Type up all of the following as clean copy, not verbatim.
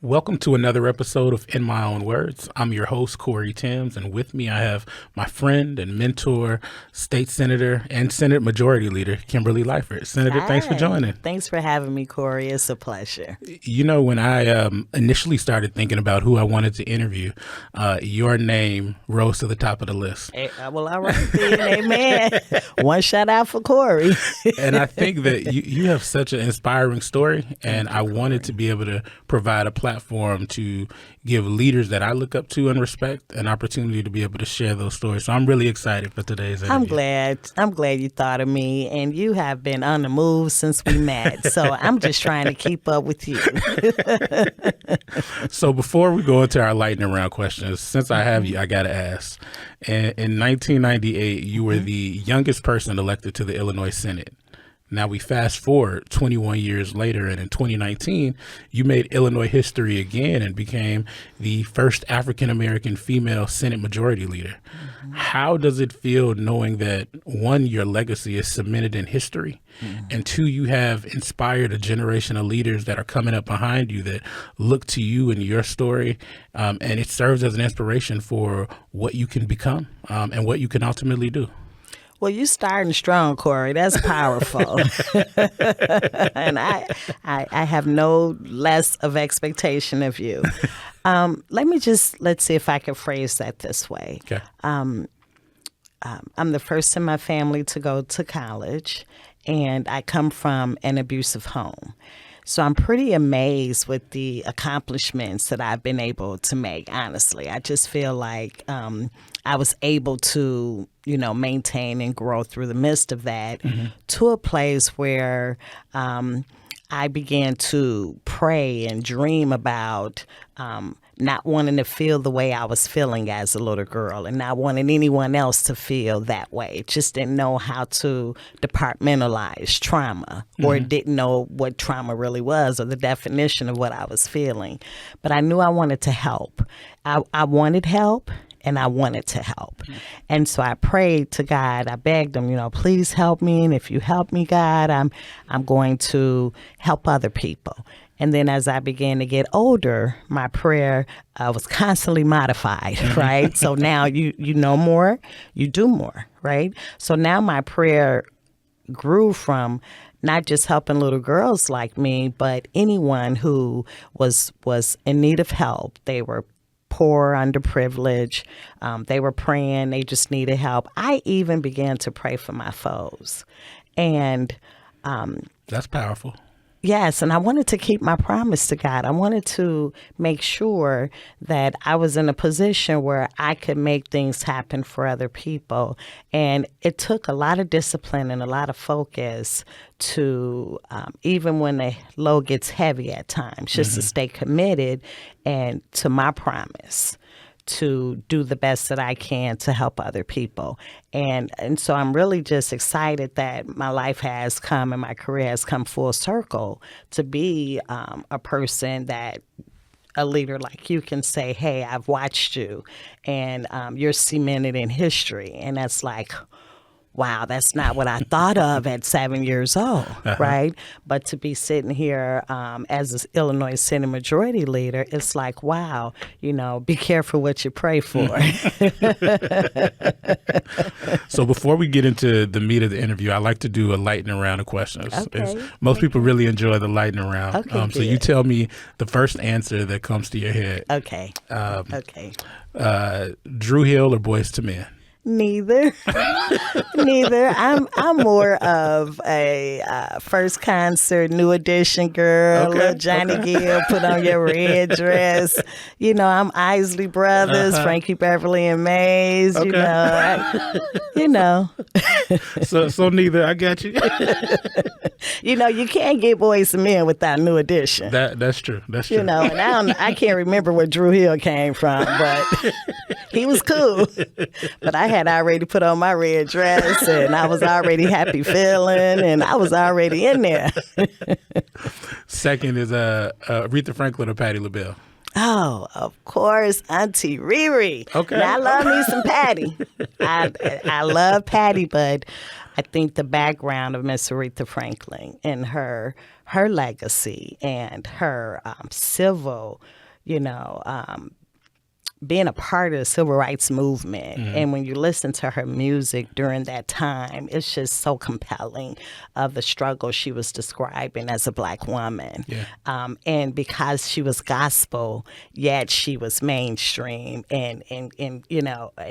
Welcome to another episode of In My Own Words. I'm your host, Cory Thames, and with me I have my friend and mentor, State Senator and Senate Majority Leader, Kimberly Lightford. Senator, thanks for joining. Thanks for having me, Cory. It's a pleasure. You know, when I initially started thinking about who I wanted to interview, your name rose to the top of the list. Well, all right, then. Amen. One shout out for Cory. And I think that you have such an inspiring story, and I wanted to be able to provide a platform to give leaders that I look up to and respect an opportunity to be able to share those stories. So I'm really excited for today's interview. I'm glad you thought of me, and you have been on the move since we met. So I'm just trying to keep up with you. So before we go into our lightning round questions, since I have you, I got to ask. In 1998, you were the youngest person elected to the Illinois Senate. Now we fast forward 21 years later, and in 2019, you made Illinois history again and became the first African-American female Senate Majority Leader. Mm-hmm. How does it feel knowing that, one, your legacy is cemented in history, and two, you have inspired a generation of leaders that are coming up behind you that look to you and your story, and it serves as an inspiration for what you can become and what you can ultimately do? Well, you starting strong, Cory. That's powerful. And I have no less of expectation of you. Let's see if I can phrase that this way. Okay. I'm the first in my family to go to college, and I come from an abusive home. So I'm pretty amazed with the accomplishments that I've been able to make, honestly. I just feel like I was able to, maintain and grow through the midst of that to a place where I began to pray and dream about not wanting to feel the way I was feeling as a little girl and not wanting anyone else to feel that way. Just didn't know how to departmentalize trauma or didn't know what trauma really was or the definition of what I was feeling. But I knew I wanted to help. I wanted help. And I wanted to help. And so I prayed to God. I begged him, please help me. And if you help me, God, I'm going to help other people. And then as I began to get older, my prayer was constantly modified, right? So now you know more, you do more, right? So now my prayer grew from not just helping little girls like me, but anyone who was in need of help. They were poor, underprivileged. They were praying. They just needed help. I even began to pray for my foes. And that's powerful. Yes, and I wanted to keep my promise to God. I wanted to make sure that I was in a position where I could make things happen for other people. And it took a lot of discipline and a lot of focus to, even when the load gets heavy at times, just to stay committed and to my promise to do the best that I can to help other people. And so I'm really just excited that my life has come and my career has come full circle to be a person that a leader like you can say, hey, I've watched you and you're cemented in history. And that's like, wow, that's not what I thought of at 7 years old, right? But to be sitting here as an Illinois Senate Majority Leader, it's like, wow, be careful what you pray for. So before we get into the meat of the interview, I like to do a lightning round of questions. Okay. Most people really enjoy the lightning round. Okay, so you tell me the first answer that comes to your head. Okay. Drew Hill or Boyz II Men? Neither. I'm more of a first concert, New Edition girl, little Johnny Gill, put on your red dress. I'm Isley Brothers, Frankie Beverly and Mays. So neither. I got you. You can't get Boyz II Men without New Edition. That's true. That's true. And I can't remember where Drew Hill came from, but he was cool. But I had already put on my red dress and I was already happy feeling and I was already in there. Second is Aretha Franklin or Patti LaBelle? Oh, of course, Auntie Riri. Okay. Now, I love me some Patty. I love Patty, but I think the background of Miss Aretha Franklin and her legacy and her civil, being a part of the civil rights movement. And when you listen to her music during that time, it's just so compelling of the struggle she was describing as a Black woman. Yeah. And because she was gospel, yet she was mainstream, and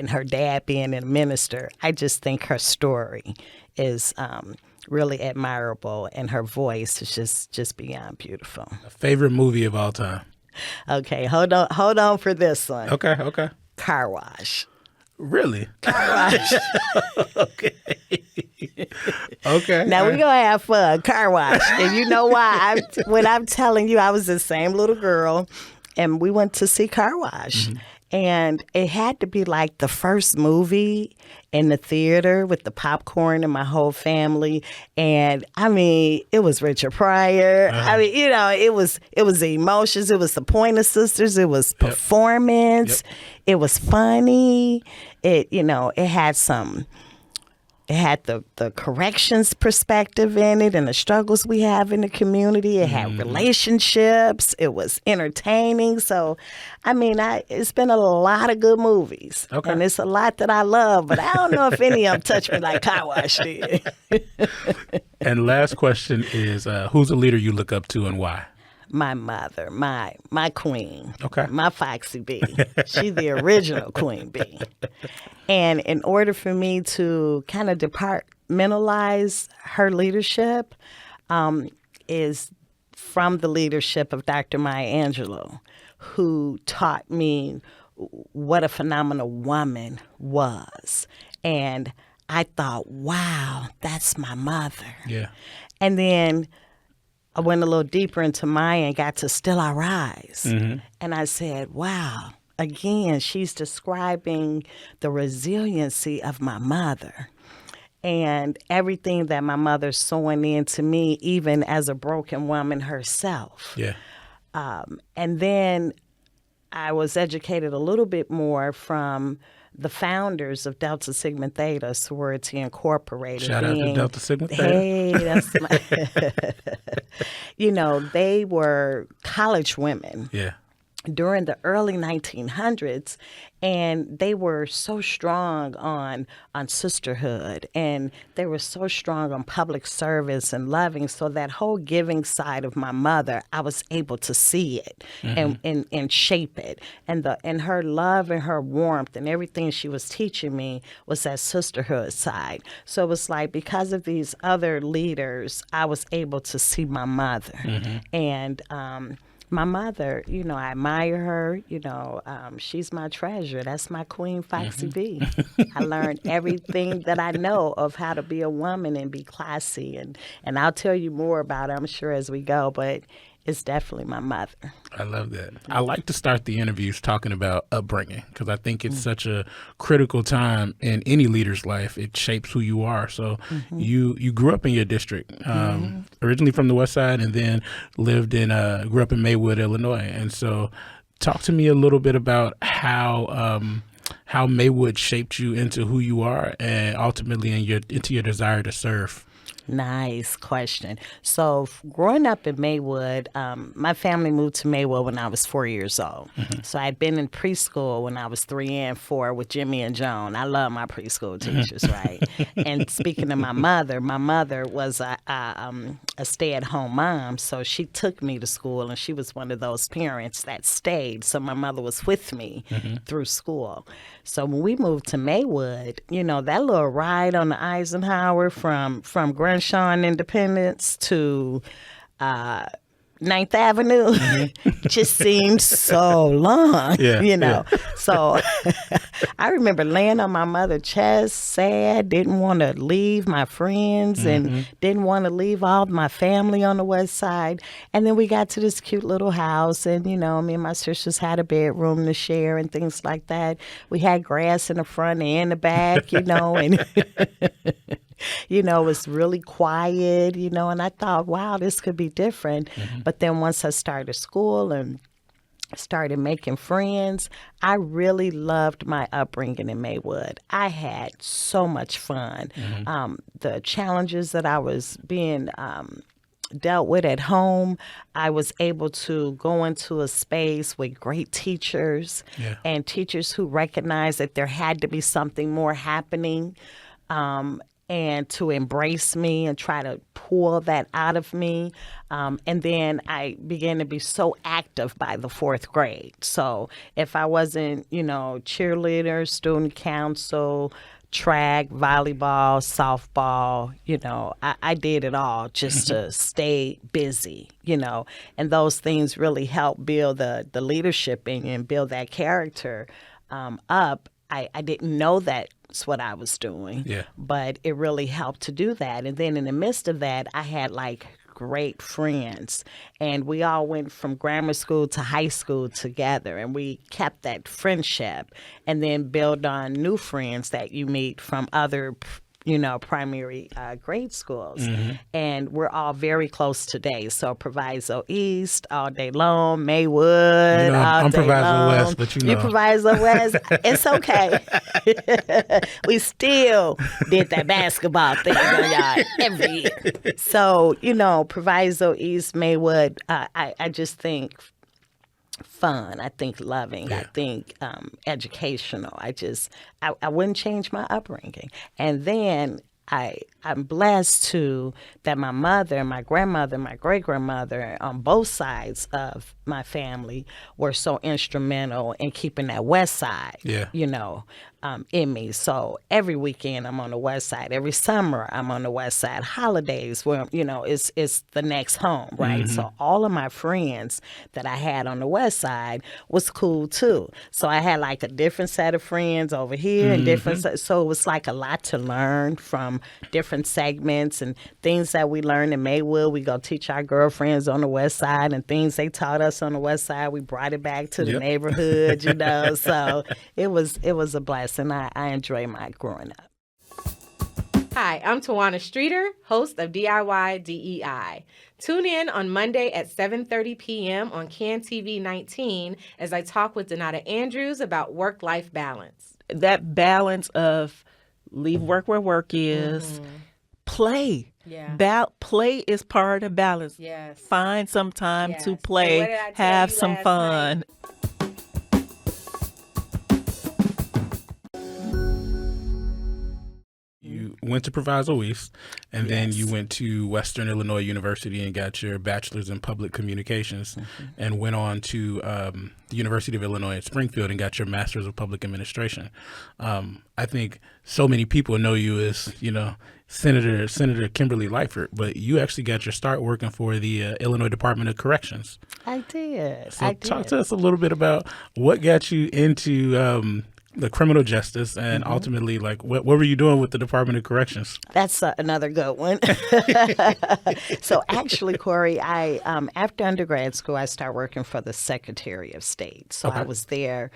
her dad being a minister, I just think her story is really admirable, and her voice is just beyond beautiful. A favorite movie of all time? Okay, hold on for this one. Okay. Car Wash. Really? Car Wash. Okay. Okay. Now we're going to have fun. Car Wash. And you know why? When I'm telling you, I was the same little girl, and we went to see Car Wash. And it had to be like the first movie in the theater with the popcorn and my whole family. And I mean, it was Richard Pryor. I mean, it was the emotions. It was the Pointer Sisters. It was performance. Yep. It was funny. It had some. It had the corrections perspective in it and the struggles we have in the community. It had relationships. It was entertaining. So, I mean, it's been a lot of good movies. Okay. And it's a lot that I love, but I don't know if any of them touch me like Car Wash did. And last question is, who's a leader you look up to and why? My mother, my queen, Okay. my Foxy B. She's the original Queen Bee. And in order for me to kind of departmentalize her leadership is from the leadership of Dr. Maya Angelou, who taught me what a phenomenal woman was. And I thought, wow, that's my mother. Yeah. And then I went a little deeper into Maya and got to Still I Rise. And I said, wow, again, she's describing the resiliency of my mother and everything that my mother's sowing into me, even as a broken woman herself. Yeah. And then I was educated a little bit more from the founders of Delta Sigma Theta Sorority Incorporated. Shout out to Delta Sigma Theta. Hey, that's they were college women. Yeah. During the early 1900s, and they were so strong on sisterhood, and they were so strong on public service and loving. So that whole giving side of my mother, I was able to see it and shape it. And her love and her warmth and everything she was teaching me was that sisterhood side. So it was like, because of these other leaders, I was able to see my mother. And my mother, I admire her. She's my treasure. That's my queen, Foxy B. I learned everything that I know of how to be a woman and be classy. And I'll tell you more about her, I'm sure, as we go. But it's definitely my mother. I love that. I like to start the interviews talking about upbringing because I think it's such a critical time in any leader's life. It shapes who you are. So you grew up in your district, originally from the West Side, and then grew up in Maywood, Illinois. And so talk to me a little bit about how Maywood shaped you into who you are and ultimately into your desire to serve. Nice question. So growing up in Maywood, my family moved to Maywood when I was 4 years old. So I'd been in preschool when I was 3 and 4 with Jimmy and Joan. I love my preschool teachers, right? And speaking of my mother was a stay-at-home mom, so she took me to school, and she was one of those parents that stayed. So my mother was with me through school. So when we moved to Maywood, that little ride on the Eisenhower from Crenshaw and Independence to 9th Avenue just seemed so long, So I remember laying on my mother's chest, sad, didn't want to leave my friends and didn't want to leave all my family on the West Side. And then we got to this cute little house, and, me and my sisters had a bedroom to share and things like that. We had grass in the front and in the back, and... it was really quiet, and I thought, wow, this could be different. But then once I started school and started making friends. I really loved my upbringing in Maywood. I had so much fun. The challenges that I was being dealt with at home, I was able to go into a space with great teachers and teachers who recognized that there had to be something more happening. And to embrace me and try to pull that out of me. And then I began to be so active by the fourth grade. So if I wasn't, cheerleader, student council, track, volleyball, softball, I did it all just to stay busy, and those things really help build the leadership in you and build that character up. I didn't know that's what I was doing, but it really helped to do that. And then in the midst of that, I had great friends, and we all went from grammar school to high school together, and we kept that friendship and then build on new friends that you meet from other primary grade schools. And we're all very close today. So Proviso East all day long, Maywood all I'm day Proviso long. West, but You Proviso West, it's okay. We still did that basketball thing every year. So, Proviso East, Maywood, I just think fun. I think loving. I think educational. I wouldn't change my upbringing. And then I'm blessed too that my mother, my grandmother, my great grandmother on both sides of my family were so instrumental in keeping that West Side, in me. So every weekend I'm on the West Side. Every summer I'm on the West Side. Holidays where it's the next home, right? So all of my friends that I had on the West Side was cool too. So I had a different set of friends over here and different. So it was a lot to learn from different segments and things that we learned in Maywood. We go teach our girlfriends on the West Side, and things they taught us on the West Side, we brought it back to the neighborhood, So it was a blessing. I enjoy my growing up. Hi, I'm Tawana Streeter, host of DIY DEI. Tune in on Monday at 7:30 p.m. on CAN TV 19 as I talk with Donata Andrews about work-life balance. That balance of leave work where work is, play. Yeah. Play is part of balance. Yes. Find some time Yes. to And play, what did I tell have you some last fun. night? You went to Proviso East, and then you went to Western Illinois University and got your bachelor's in public communications, and went on to the University of Illinois at Springfield and got your master's of public administration. I think so many people know you as, Senator Kimberly Lightford, but you actually got your start working for the Illinois Department of Corrections. I did. So talk to us a little bit about what got you into the criminal justice, and ultimately, what were you doing with the Department of Corrections? That's another good one. So actually, Cory, I after undergrad school, I started working for the Secretary of State. So I was there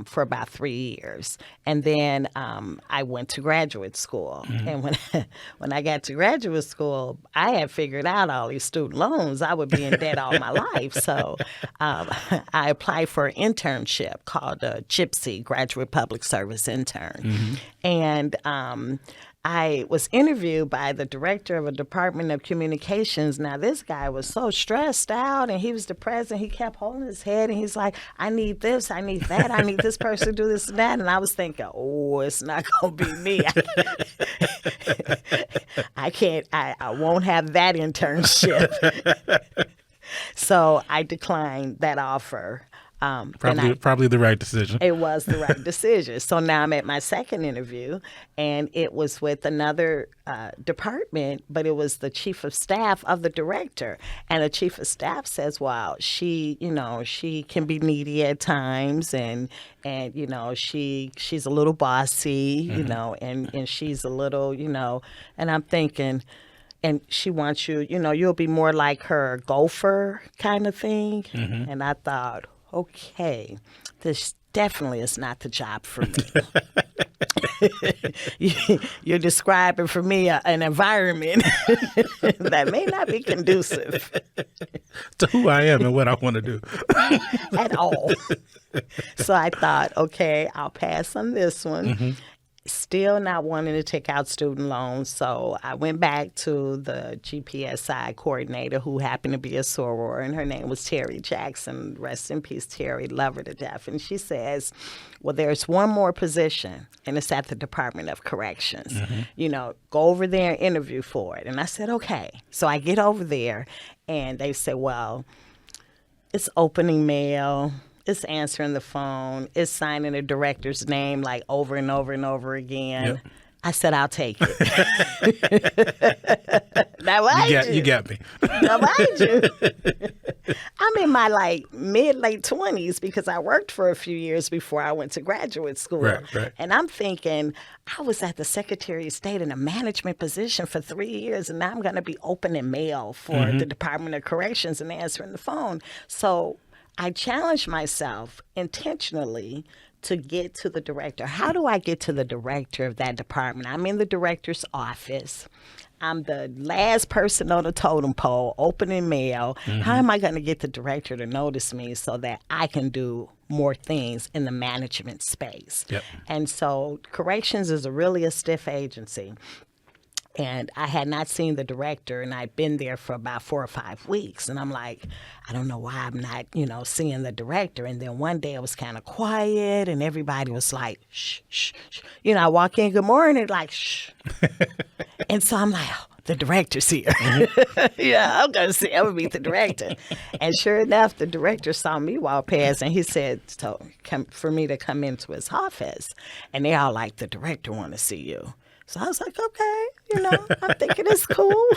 for about 3 years, and then I went to graduate school. And when I got to graduate school, I had figured out all these student loans. I would be in debt all my life. So I applied for an internship called a GYPSY, Graduate Public Service Intern. And I was interviewed by the director of a Department of Communications. Now, this guy was so stressed out, and he was depressed, and he kept holding his head, and he's like, I need this, I need that, I need this person to do this and that. And I was thinking, oh, it's not going to be me. I won't have that internship. So I declined that offer. Probably the right decision. It was the right decision. So now I'm at my second interview, and it was with another department, but it was the chief of staff of the director. And the chief of staff says, well, she can be needy at times, and she's a little bossy, and she's a little, and I'm thinking, and she wants you, you'll be more like her gopher kind of thing. And I thought, okay, this definitely is not the job for me. You're describing for me an environment that may not be conducive To who I am and what I want to do. at all. So I thought, okay, I'll pass on this one. Still not wanting to take out student loans. So I went back to the GPSI coordinator, who happened to be a soror, and her name was Terry Jackson. Rest in peace, Terry. Love her to death. And she says, well, there's one more position, and it's at the Department of Corrections. You know, go over there and interview for it. And I said, okay. So I get over there, and they say, well, it's opening mail. It's answering the phone. It's signing the director's name like over and over and over again. Yep. I said, I'll take it. Now, You got me. Now, mind you, I'm in my like late 20s because I worked for a few years before I went to graduate school. Right. And I'm thinking, I was at the Secretary of State in a management position for 3 years, and now I'm going to be opening mail for the Department of Corrections and answering the phone. So I challenged myself intentionally to get to the director. How do I get to the director of that department? I'm in the director's office. I'm the last person on the totem pole, opening mail. How am I going to get the director to notice me so that I can do more things in the management space? Yep. And so corrections is really a stiff agency. And I had not seen the director, and I'd been there for about 4 or 5 weeks. And I'm like, I don't know why I'm not, seeing the director. And then one day it was kind of quiet, and everybody was like, shh, shh, shh. I walk in, good morning, like, shh. And so I'm like, oh, the director's here. Yeah, I'm going to meet the director. And sure enough, the director saw me walk past, and he said for me to come into his office. And they all like, the director want to see you. So I was like, okay, I'm thinking it's cool.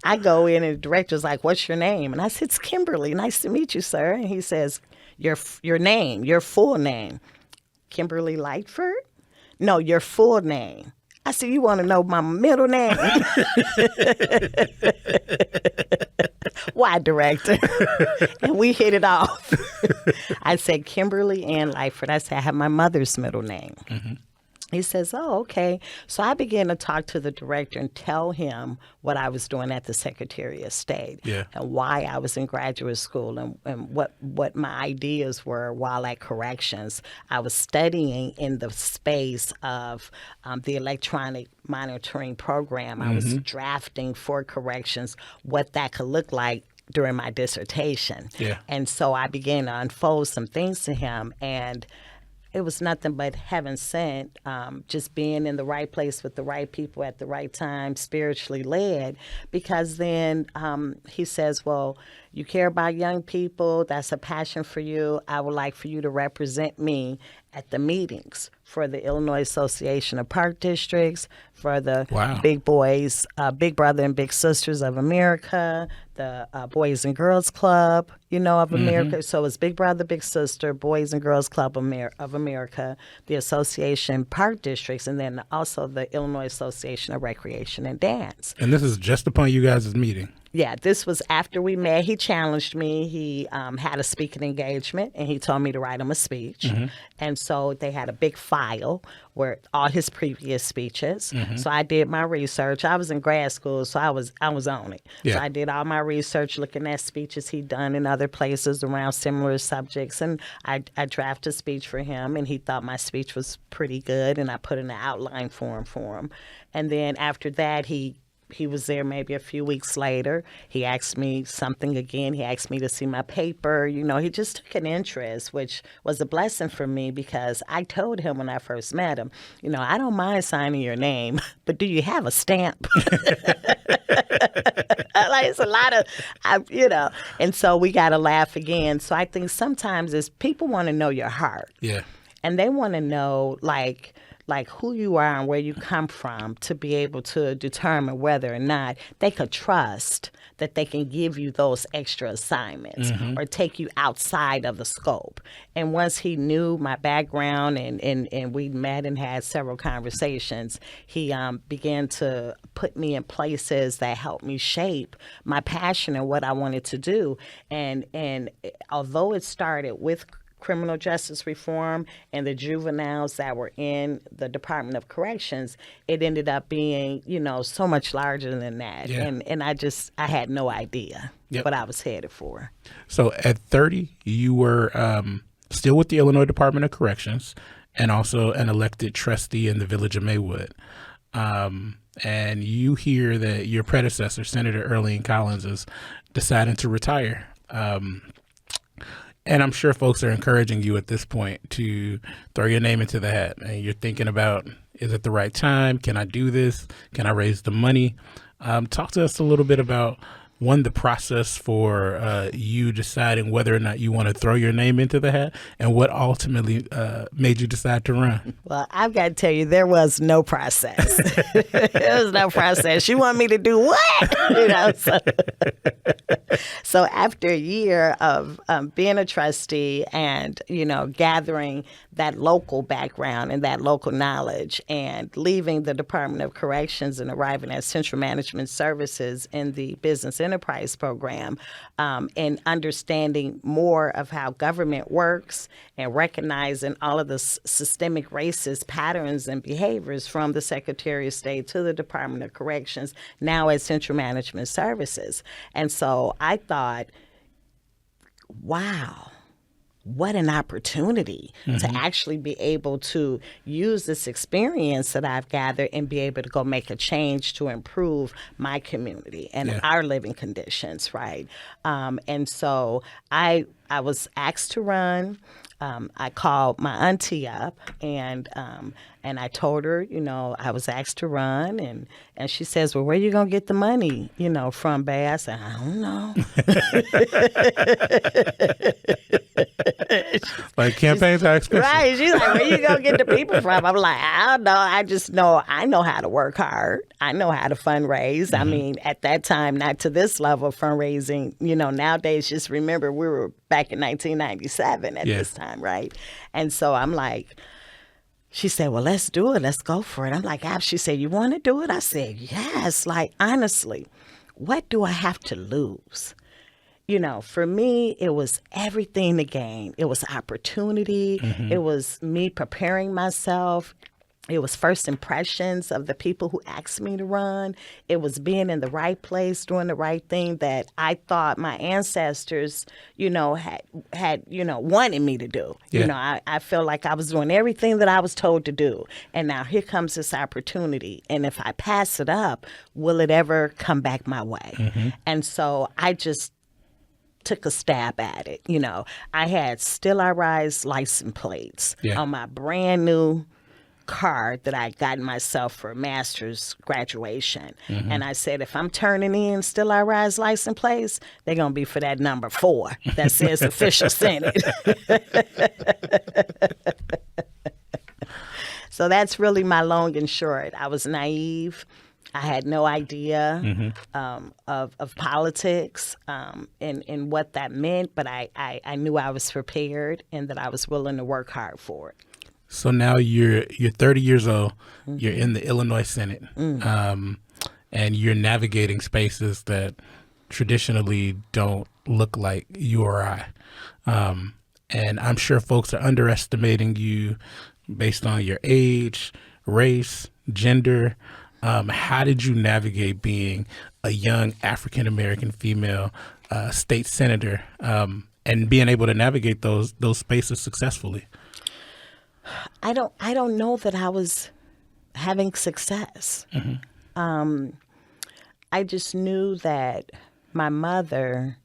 I go in and the director's like, what's your name? And I said, it's Kimberly. Nice to meet you, sir. And he says, your name, your full name. Kimberly Lightford? No, your full name. I said, you want to know my middle name? Why, director? And we hit it off. I said, Kimberly Ann Lightford. I said, I have my mother's middle name. He says, oh, okay. So I began to talk to the director and tell him what I was doing at the Secretary of State and why I was in graduate school and what my ideas were while at corrections. I was studying in the space of the electronic monitoring program. I was drafting for corrections what that could look like during my dissertation. And so I began to unfold some things to him, and it was nothing but heaven sent, just being in the right place with the right people at the right time, spiritually led, because then he says, well, you care about young people. That's a passion for you. I would like for you to represent me at the meetings for the Illinois Association of Park Districts, for the Big Boys, Big Brother and Big Sisters of America, the Boys and Girls Club, of America. So it's Big Brother, Big Sister, Boys and Girls Club of America, the Association Park Districts, and then also the Illinois Association of Recreation and Dance. And this is just upon you guys' meeting. Yeah, this was after we met. He challenged me. He had a speaking engagement, and he told me to write him a speech. And so they had a big file where all his previous speeches. So I did my research. I was in grad school, so I was on it. So I did all my research looking at speeches he'd done in other places around similar subjects. And I drafted a speech for him, and he thought my speech was pretty good, and I put in an outline form for him. And then after that, he was there maybe a few weeks later. He asked me something again. He asked me to see my paper. He just took an interest, which was a blessing for me because I told him when I first met him, I don't mind signing your name, but do you have a stamp? It's a lot of, and so we got to laugh again. So I think sometimes is people want to know your heart. Yeah. And they want to know, like who you are and where you come from to be able to determine whether or not they could trust that they can give you those extra assignments or take you outside of the scope. And once he knew my background and we met and had several conversations, he began to put me in places that helped me shape my passion and what I wanted to do. And although it started with criminal justice reform and the juveniles that were in the Department of Corrections, it ended up being, so much larger than that. Yeah. And I had no idea Yep. what I was headed for. So at 30, you were still with the Illinois Department of Corrections and also an elected trustee in the village of Maywood. And you hear that your predecessor, Senator Earlene Collins, is deciding to retire. And I'm sure folks are encouraging you at this point to throw your name into the hat. And you're thinking about, is it the right time? Can I do this? Can I raise the money? Talk to us a little bit about, one, the process for you deciding whether or not you want to throw your name into the hat, and what ultimately made you decide to run. Well, I've got to tell you, there was no process. There was no process. You want me to do what? So after a year of being a trustee and, gathering that local background and that local knowledge and leaving the Department of Corrections and arriving at Central Management Services in the Business Enterprise Program, and understanding more of how government works and recognizing all of the systemic racist patterns and behaviors from the Secretary of State to the Department of Corrections, now at Central Management Services. And so I thought, wow, what an opportunity to actually be able to use this experience that I've gathered and be able to go make a change to improve my community and our living conditions, right? And so I was asked to run. I called my auntie up and I told her, I was asked to run, and she says, well, where you going to get the money, from, babe? I said, I don't know. Like campaigns are expensive. Right. She's like, where you going to get the people from? I'm like, I don't know. I just know I know how to work hard. I know how to fundraise. I mean, at that time, not to this level of fundraising, nowadays, just remember we were back in 1997 at this time, right? And so I'm like, she said, well, let's do it. Let's go for it. I'm like, she said, you want to do it? I said, yes. Like, honestly, what do I have to lose? For me, it was everything to gain. It was opportunity. It was me preparing myself. It was first impressions of the people who asked me to run. It was being in the right place, doing the right thing that I thought my ancestors, had wanted me to do. Yeah. I feel like I was doing everything that I was told to do. And now here comes this opportunity. And if I pass it up, will it ever come back my way? And so I just took a stab at it. I had Still I Rise license plates on my brand new card that I got myself for a master's graduation. And I said, if I'm turning in Still I Rise license plates, they're going to be for that number 4 that says official Senate. So that's really my long and short. I was naive. I had no idea of politics and what that meant, but I knew I was prepared and that I was willing to work hard for it. So now you're 30 years old. You're in the Illinois Senate, and you're navigating spaces that traditionally don't look like you or I. And I'm sure folks are underestimating you based on your age, race, gender. How did you navigate being a young African-American female state senator and being able to navigate those spaces successfully? I don't know that I was having success. I just knew that my mother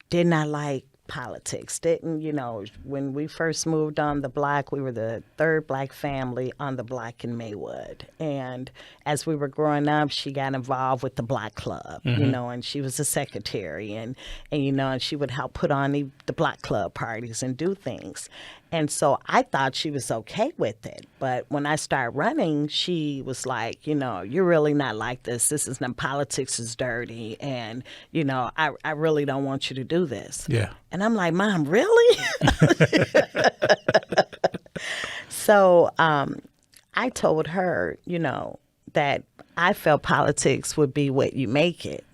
did not like politics. When we first moved on the block, we were the third black family on the block in Maywood. And as we were growing up, she got involved with the block club, and she was a secretary and she would help put on the block club parties and do things. And so I thought she was okay with it. But when I started running, she was like, you're really not like this. Politics is dirty. And, I really don't want you to do this. Yeah. And I'm like, Mom, really? So I told her, that I felt politics would be what you make it.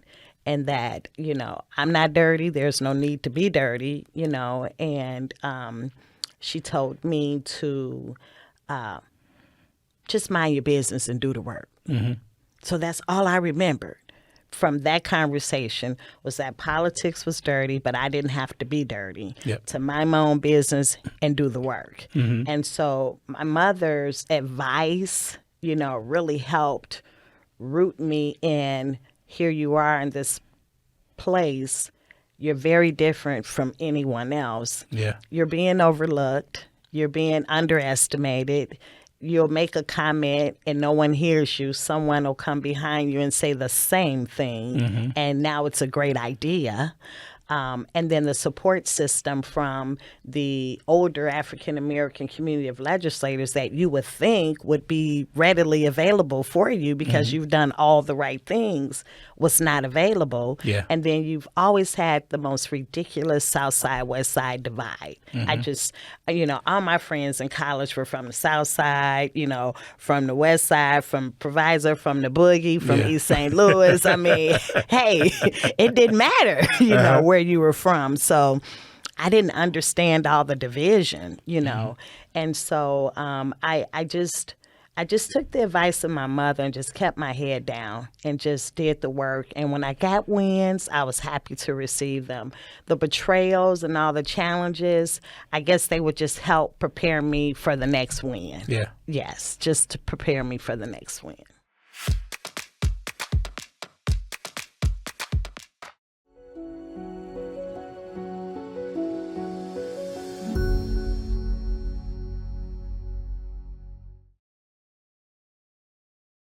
and that, I'm not dirty. There's no need to be dirty, and she told me to just mind your business and do the work. So that's all I remembered from that conversation, was that politics was dirty, but I didn't have to be dirty. Yep. To mind my own business and do the work. And so my mother's advice, really helped root me in, here you are in this place. You're very different from anyone else. Yeah. You're being overlooked. You're being underestimated. You'll make a comment and no one hears you. Someone will come behind you and say the same thing. And now it's a great idea. And then the support system from the older African-American community of legislators that you would think would be readily available for you because you've done all the right things was not available. Yeah. And then you've always had the most ridiculous South Side, West Side divide. I just, all my friends in college were from the South Side, from the West Side, from Provisor, from the Boogie, from East St. Louis. I mean, hey, it didn't matter, where you were from. So I didn't understand all the division, and so I just took the advice of my mother and just kept my head down and just did the work. And when I got wins, I was happy to receive them. The betrayals and all the challenges, I guess they would just help prepare me for the next win. Yeah. Yes, just to prepare me for the next win.